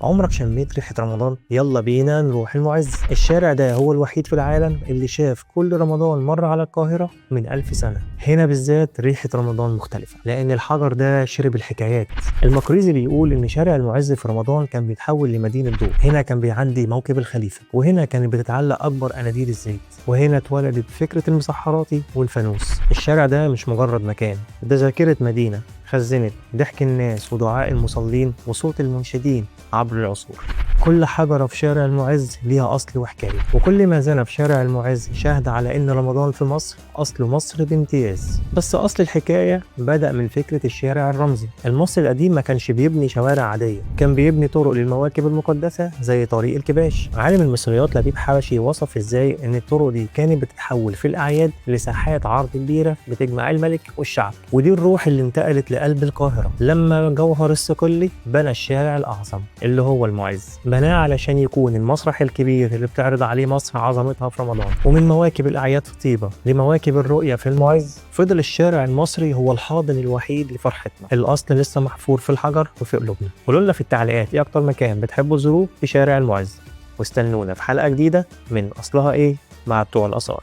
عمرك شميت ريحة رمضان؟ يلا بينا نروح المعز. الشارع ده هو الوحيد في العالم اللي شاف كل رمضان مرة على القاهرة من 1000 سنة. هنا بالذات ريحة رمضان مختلفة لأن الحجر ده شرب الحكايات. المقريزي بيقول إن شارع المعز في رمضان كان بيتحول لمدينة ضوء. هنا كان بيعدي موكب الخليفة، وهنا كانت بتتعلق أكبر أناديل الزيت، وهنا اتولدت فكرة المسحراتي والفانوس. الشارع ده مش مجرد مكان، ده ذاكرة مدينة خزنت ضحك الناس ودعاء المصلين وصوت المنشدين عبر العصور. كل حجرة في شارع المعز ليها أصل وحكاية، وكل ما زنى في شارع المعز شاهد على إن رمضان في مصر أصل مصر بامتياز. بس أصل الحكاية بدأ من فكرة الشارع الرمزي. المصري القديم ما كانش بيبني شوارع عادية، كان بيبني طرق للمواكب المقدسة زي طريق الكباش. عالم المصريات لبيب حبشي وصف إزاي إن الطرق دي كانت بتتحول في الأعياد لساحات عرض كبيرة بتجمع الملك والشعب، ودي الروح اللي انتقلت لقلب القاهرة لما جوهر الصقلي بنى الشارع الأعظم اللي هو المعز. بناه علشان يكون المسرح الكبير اللي بتعرض عليه مصر عظمتها في رمضان. ومن مواكب الأعياد في طيبة لمواكب الرؤية في المعز، فضل الشارع المصري هو الحاضن الوحيد لفرحتنا. الأصل لسه محفور في الحجر وفي قلوبنا. قولوا لنا في التعليقات إيه أكتر مكان بتحبوا تزوروه في شارع المعز، واستنونا في حلقة جديدة من أصلها إيه مع بتوع الآثار.